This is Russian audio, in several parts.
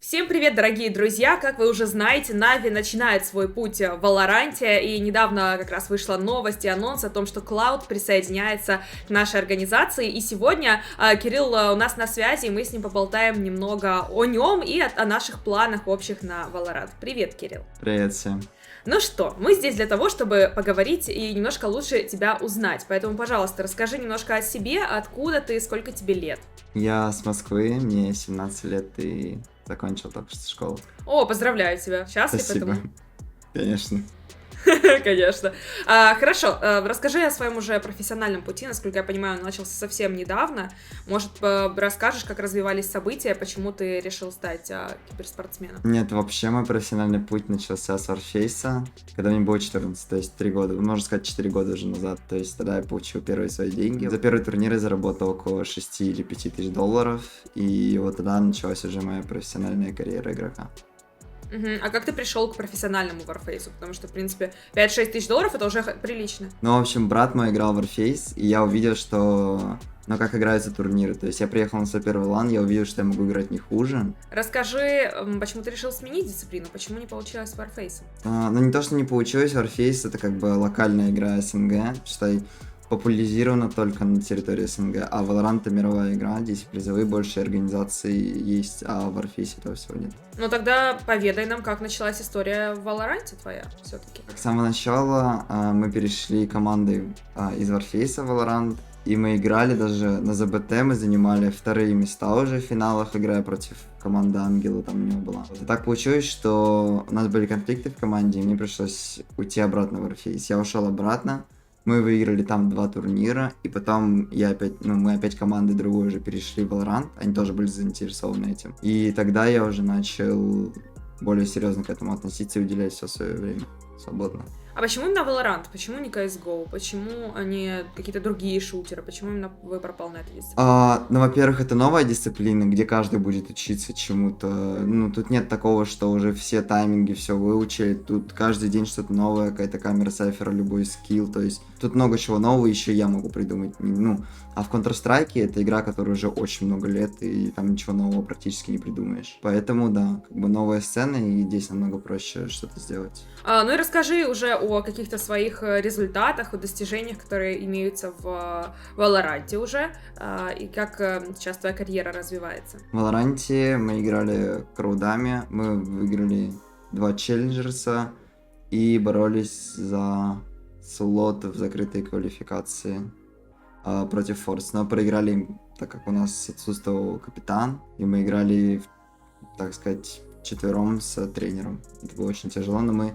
Всем привет, дорогие друзья! Как вы уже знаете, Нави начинает свой путь в Валоранте, и недавно как раз вышла новость и анонс о том, что Cloud присоединяется к нашей организации, и сегодня Кирилл у нас на связи, и мы с ним поболтаем немного о нем и о наших планах общих на Valorant. Привет, Кирилл! Привет всем! Ну что, мы здесь для того, чтобы поговорить и немножко лучше тебя узнать, поэтому, пожалуйста, расскажи немножко о себе, откуда ты, сколько тебе лет. Я с Москвы, мне 17 лет и закончил только что школу. О, поздравляю тебя, счастлив Спасибо. этому? Конечно. Конечно. Хорошо, расскажи о своем уже профессиональном пути. Насколько я понимаю, он начался совсем недавно. Может, расскажешь, как развивались события, почему ты решил стать киберспортсменом? Нет, вообще мой профессиональный путь начался с Warface, когда мне было 14, то есть 3 года, можно сказать 4 года уже назад. То есть тогда я получил первые свои деньги. За первый турнир я заработал около 6 или 5 тысяч долларов, и вот тогда началась уже моя профессиональная карьера игрока. А как ты пришел к профессиональному Warface? Потому что, в принципе, 5-6 тысяч долларов это уже прилично. Ну, в общем, брат мой играл в Warface, и я увидел, что... Ну, как играются турниры. То есть я приехал на свой первый лан, я увидел, что я могу играть не хуже. Расскажи, почему ты решил сменить дисциплину? Почему не получилось с Warface? Ну, не то, что не получилось, Warface это как бы локальная игра СНГ, считай, популяризирована только на территории СНГ, а Valorant это мировая игра, здесь призовые больше организаций есть, а в Warface этого всего нет. Ну тогда поведай нам, как началась история в Valorant твоя все-таки. С самого начала мы перешли командой из Warface в Valorant, и мы играли даже на ЗБТ, мы занимали вторые места уже в финалах, играя против команды Ангела, там у него была. И так получилось, что у нас были конфликты в команде, и мне пришлось уйти обратно в Warface. Я ушел обратно, мы выиграли там 2 турнира, и потом мы опять команды другой уже перешли в Valorant, они тоже были заинтересованы этим. И тогда я уже начал более серьезно к этому относиться и уделять все свое время свободно. А почему именно Valorant? Почему не CSGO? Почему не какие-то другие шутеры? Почему именно вы пропал на этой дисциплине? Ну, во-первых, это новая дисциплина, где каждый будет учиться чему-то. Ну, тут нет такого, что уже все тайминги все выучили. Тут каждый день что-то новое, какая-то камера сайфера, любой скилл. То есть тут много чего нового еще я могу придумать. Ну, а в Counter-Strike это игра, которая уже очень много лет, и там ничего нового практически не придумаешь. Поэтому, да, как бы новая сцена, и здесь намного проще что-то сделать. Ну и расскажи уже о каких-то своих результатах, о достижениях, которые имеются в Valorant уже, и как сейчас твоя карьера развивается. В Valorant мы играли краудами, мы выиграли 2 челленджерса и боролись за слот в закрытой квалификации против Force, но проиграли им, так как у нас отсутствовал капитан, и мы играли, так сказать, вчетвером с тренером. Это было очень тяжело, но мы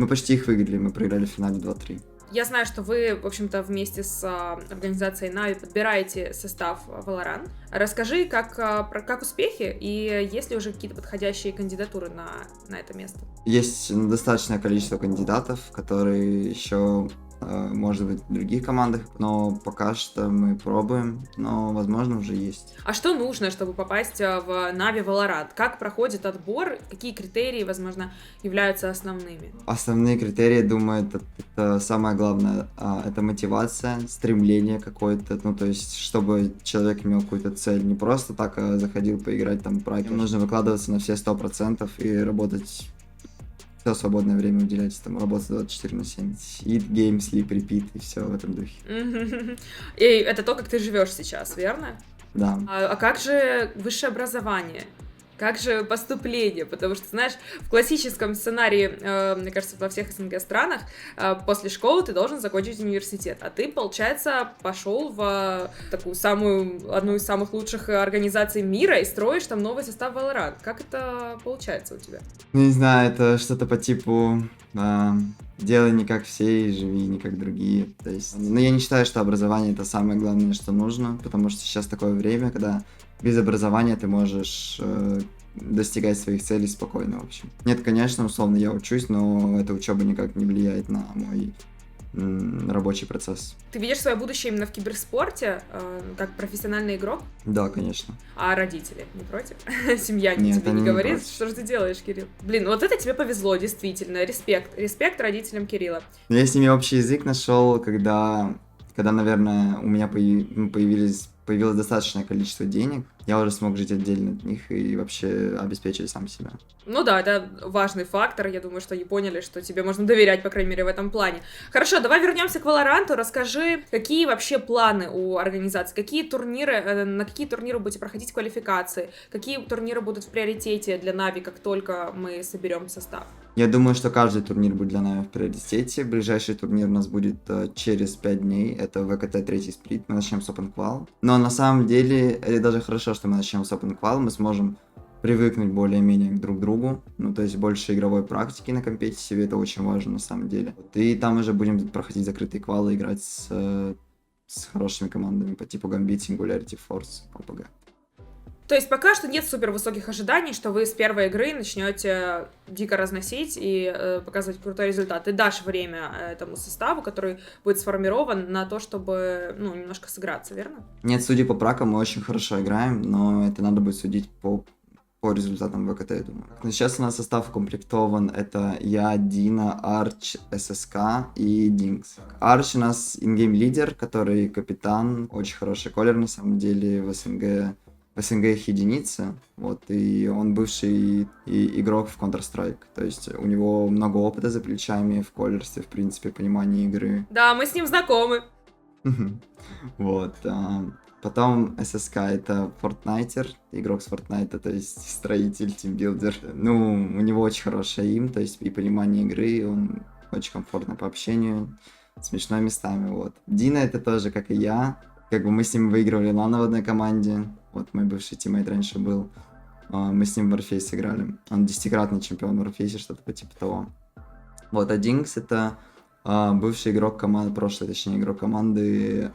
почти их выиграли, мы проиграли в финале 2-3. Я знаю, что вы, в общем-то, вместе с организацией Нави подбираете состав Valorant. Расскажи, как успехи, и есть ли уже какие-то подходящие кандидатуры на это место? Есть достаточное количество кандидатов, которые еще, может быть, в других командах, но пока что мы пробуем, но, возможно, уже есть. А что нужно, чтобы попасть в Нави Valorant? Как проходит отбор? Какие критерии, возможно, являются основными? Основные критерии, думаю, это самое главное, это мотивация, стремление какое-то, ну, то есть, чтобы человек имел какую-то цель, не просто так заходил поиграть там в праке. Нужно выкладываться на все 100% и работать все свободное время уделять, там, работать 24/7. Eat, game, sleep, repeat, и все в этом духе. И это то, как ты живешь сейчас, верно? Да. А как же высшее образование? Как же поступление? Потому что, знаешь, в классическом сценарии, мне кажется, во всех СНГ странах, после школы ты должен закончить университет. А ты, получается, пошел в такую одну из самых лучших организаций мира и строишь там новый состав Valorant. Как это получается у тебя? Ну, не знаю, это что-то по типу делай не как все и живи не как другие. То есть, я не считаю, что образование это самое главное, что нужно, потому что сейчас такое время, когда без образования ты можешь достигать своих целей спокойно, в общем. Нет, конечно, условно я учусь, но эта учеба никак не влияет на мой рабочий процесс. Ты видишь свое будущее именно в киберспорте, как профессиональный игрок? Да, конечно. А родители не против? Семья Нет, тебе они не не говорит? против. Что же ты делаешь, Кирилл? Блин, вот это тебе повезло, действительно. Респект родителям Кирилла. Я с ними общий язык нашел, когда, наверное, у меня появилось достаточное количество денег. я уже смог жить отдельно от них и вообще обеспечить сам себя. Ну да, это важный фактор. Я думаю, что они поняли, что тебе можно доверять, по крайней мере, в этом плане. Хорошо, давай вернемся к Валоранту. Расскажи, какие вообще планы у организации? Какие турниры, на какие турниры будете проходить квалификации? Какие турниры будут в приоритете для Нави, как только мы соберем состав? Я думаю, что каждый турнир будет для нас в приоритете. Ближайший турнир у нас будет через 5 дней. Это ВКТ 3 сплит. Мы начнем с Open Qual. Но на самом деле, это даже хорошо, что мы начнем с Open Qual. Мы сможем привыкнуть более-менее друг к другу. Ну, то есть больше игровой практики на компетитиве. Это очень важно на самом деле. И там уже будем проходить закрытые квалы, играть с хорошими командами по типу Gambit, Singularity, Force, OPG. То есть пока что нет супер высоких ожиданий, что вы с первой игры начнете дико разносить и показывать крутой результат. Ты дашь время этому составу, который будет сформирован на то, чтобы, ну, немножко сыграться, верно? Нет, судя по пракам, мы очень хорошо играем, но это надо будет судить по результатам ВКТ, я думаю. Но сейчас у нас состав укомплектован. Это я, Дина, Арч, ССК и Динкс. Арч у нас ингейм лидер, который капитан, очень хороший колер на самом деле в СНГ их единица, вот, и он бывший игрок в Counter-Strike, то есть у него много опыта за плечами в колерстве, в принципе, понимании игры. Да, мы с ним знакомы. Вот, потом ССК это Фортнайтер, игрок с Фортнайта, то есть строитель, тимбилдер. Ну, у него очень хорошая им, то есть и понимание игры, он очень комфортно по общению, смешной местами, вот. Дина это тоже, как и я, как бы мы с ним выигрывали лана в одной команде. Вот мой бывший тиммейт раньше был. Мы с ним в Warface играли. Он 10-кратный чемпион в Warface, что-то по типу того. Вот, а Динкс это бывший игрок команды, прошлый, точнее, игрок команды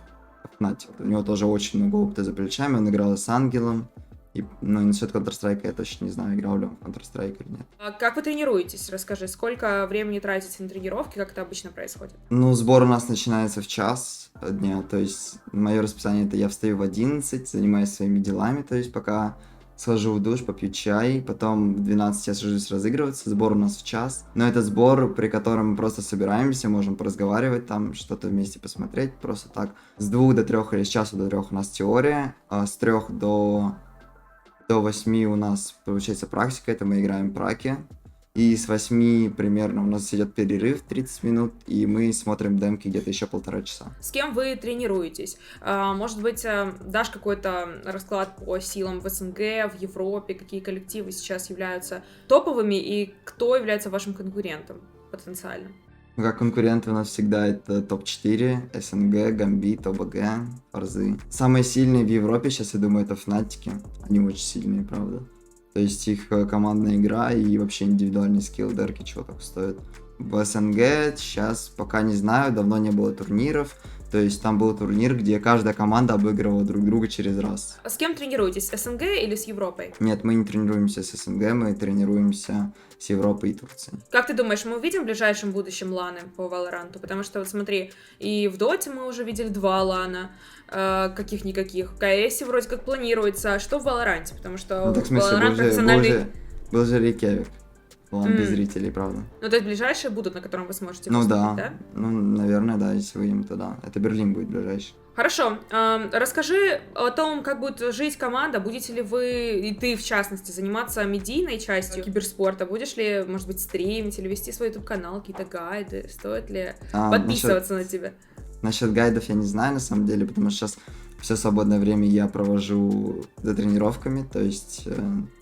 Fnatic. У него тоже очень много опыта за плечами. Он играл с Ангелом. И, ну, насчет Counter-Strike я точно не знаю, играл ли он в Counter-Strike или нет. А как вы тренируетесь? Расскажи, сколько времени тратите на тренировки, как это обычно происходит? Ну, сбор у нас начинается в час дня, то есть мое расписание это я встаю в 11, занимаюсь своими делами, то есть пока схожу в душ, попью чай, потом в 12 я сажусь разыгрываться, сбор у нас в час. Но это сбор, при котором мы просто собираемся, можем поразговаривать там, что-то вместе посмотреть, просто так. С 2 до 3 или с часу до 3 у нас теория, а с 3 до 8 у нас получается практика, это мы играем праки. И с 8 примерно у нас идет перерыв 30 минут, и мы смотрим демки где-то еще 1,5 часа. С кем вы тренируетесь? Может быть, дашь какой-то расклад по силам в СНГ, в Европе, какие коллективы сейчас являются топовыми, и кто является вашим конкурентом потенциально? Ну, как конкуренты у нас всегда это топ-4, СНГ, Гамбит, ОБГ, Форзы. Самые сильные в Европе сейчас, я думаю, это Фнатики. Они очень сильные, правда. То есть их командная игра и вообще индивидуальный скилл Дерки чего так стоит. В СНГ сейчас пока не знаю, давно не было турниров. То есть там был турнир, где каждая команда обыгрывала друг друга через раз. А с кем тренируетесь? С СНГ или с Европой? Нет, мы не тренируемся с СНГ, мы тренируемся с Европой и Турцией. Как ты думаешь, мы увидим в ближайшем будущем ланы по Валоранту? Потому что, вот смотри, и в Доте мы уже видели 2 лана, каких-никаких. В КСе вроде как планируется, а что в Валоранте? Потому что Ну так в смысле, Валорант профессиональный... был же Рейкевик. Он без зрителей, правда. Ну, то есть ближайшие будут, на котором вы сможете Ну выступить, да? Ну, наверное, да, если выйдем, то да. Это Берлин будет ближайший. Хорошо. Расскажи о том, как будет жить команда. Будете ли вы, и ты в частности, заниматься медийной частью киберспорта? Будешь ли, может быть, стримить или вести свой YouTube-канал, какие-то гайды? Стоит ли подписываться на тебя? Насчет гайдов я не знаю, на самом деле, потому что сейчас все свободное время я провожу за тренировками, то есть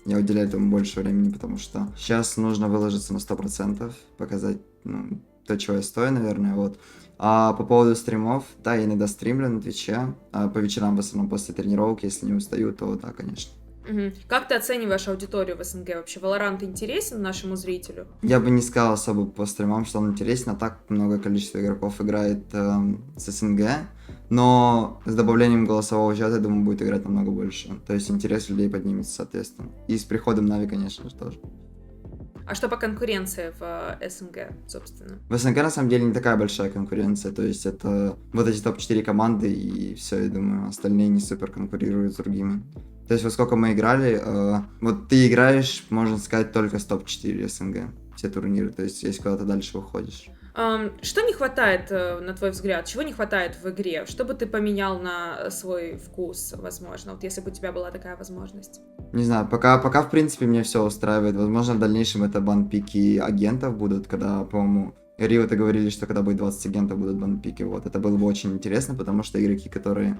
я уделяю этому больше времени, потому что сейчас нужно выложиться на 100%, показать то, чего я стою, наверное, вот. А по поводу стримов, да, я иногда стримлю на Твиче, по вечерам в основном после тренировок, если не устаю, то да, конечно. Как ты оцениваешь аудиторию в СНГ вообще? Валорант интересен нашему зрителю? Я бы не сказал особо по стримам, что он интересен, а так много количество игроков играет с СНГ, но с добавлением голосового чата, я думаю, будет играть намного больше. То есть интерес людей поднимется, соответственно. И с приходом Нави, конечно же, тоже. А что по конкуренции в СНГ, собственно? В СНГ, на самом деле, не такая большая конкуренция. То есть это вот эти топ-4 команды, и все, я думаю, остальные не супер конкурируют с другими. То есть, во сколько мы играли, вот ты играешь, можно сказать, только с топ-4 СНГ, все турниры, то есть, если куда-то дальше выходишь. Что не хватает, на твой взгляд, чего не хватает в игре? Что бы ты поменял на свой вкус, возможно, вот если бы у тебя была такая возможность? Не знаю, пока в принципе меня все устраивает. Возможно, в дальнейшем это банпики агентов будут, когда, по-моему, Рио-то говорили, что когда будет 20 агентов, будут банпики. Вот, это было бы очень интересно, потому что игроки, которые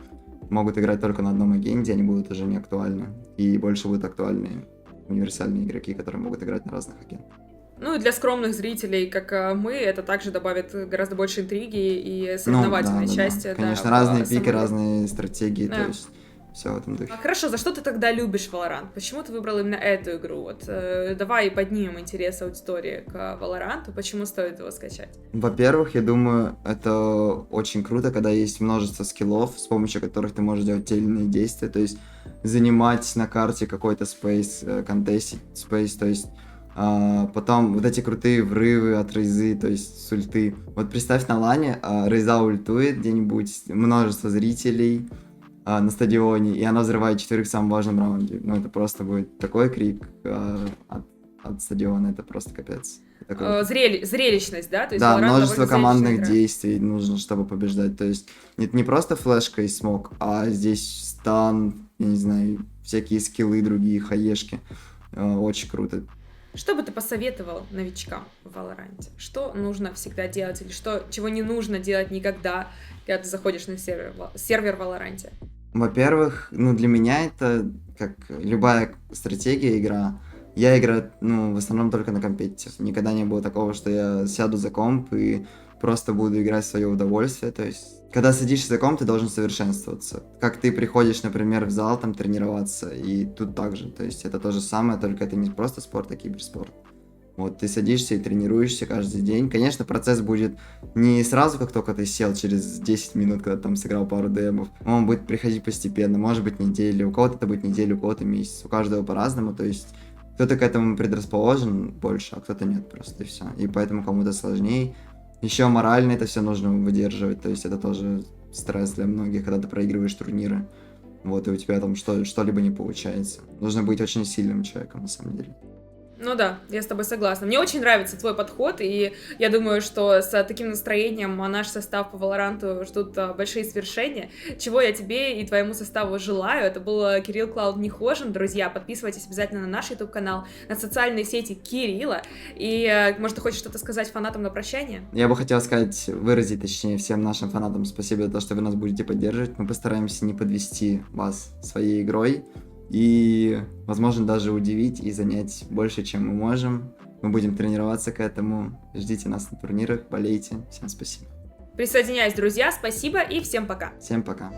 могут играть только на одном агенте, они будут уже не актуальны. И больше будут актуальны универсальные игроки, которые могут играть на разных агентах. Ну и для скромных зрителей, как мы, это также добавит гораздо больше интриги и Ну, соревновательной да. части. Да, Конечно, в разные пики, самой игре. разные стратегии, Да. то есть все в этом духе. Хорошо, за что ты тогда любишь Valorant? Почему ты выбрал именно эту игру? Вот, давай поднимем интерес аудитории к Valorant. Почему стоит его скачать? Во-первых, я думаю, это очень круто, когда есть множество скиллов, с помощью которых ты можешь делать те или иные действия, то есть занимать на карте какой-то space, контестить space, то есть потом вот эти крутые врывы от Рейзы, то есть с ульты. Вот представь на лане, Рейза ультует где-нибудь, множество зрителей на стадионе, и она взрывает 4 в самом важном раунде. Ну, это просто будет такой крик от стадиона, это просто капец. Зрелищность, да? То есть Да, Valorant множество довольно командных зрелищная игра. действий нужно, чтобы побеждать. То есть это не просто флешка и смог, а здесь стан, я не знаю, всякие скиллы другие, хаешки. Очень круто. Что бы ты посоветовал новичкам в Valorant? Что нужно всегда делать или чего не нужно делать никогда, когда ты заходишь на сервер в Valorant? Во-первых, для меня это, как любая стратегия, игра. Я играю, в основном только на компетитив. Никогда не было такого, что я сяду за комп и просто буду играть в свое удовольствие. То есть, когда садишься за комп, ты должен совершенствоваться. Как ты приходишь, например, в зал там тренироваться, и тут так же. То есть, это то же самое, только это не просто спорт, а киберспорт. Вот, ты садишься и тренируешься каждый день. Конечно, процесс будет не сразу, как только ты сел, через 10 минут, когда там сыграл пару демов. Он будет приходить постепенно, может быть, неделю. У кого-то это будет неделю, у кого-то месяц. У каждого по-разному, то есть кто-то к этому предрасположен больше, а кто-то нет просто, и все. И поэтому кому-то сложнее. Еще морально это все нужно выдерживать, то есть это тоже стресс для многих, когда ты проигрываешь турниры. Вот, и у тебя там что-либо не получается. Нужно быть очень сильным человеком, на самом деле. Ну да, я с тобой согласна. Мне очень нравится твой подход, и я думаю, что с таким настроением наш состав по Валоранту ждут большие свершения, чего я тебе и твоему составу желаю. Это был Кирилл Клауд Нехожин. Друзья, подписывайтесь обязательно на наш YouTube-канал, на социальные сети Кирилла. И, может, ты хочешь что-то сказать фанатам на прощание? Я бы хотел выразить, точнее, всем нашим фанатам спасибо за то, что вы нас будете поддерживать. Мы постараемся не подвести вас своей игрой. И, возможно, даже удивить и занять больше, чем мы можем. Мы будем тренироваться к этому. Ждите нас на турнирах, болейте. Всем спасибо. Присоединяюсь, друзья, спасибо и всем пока. Всем пока.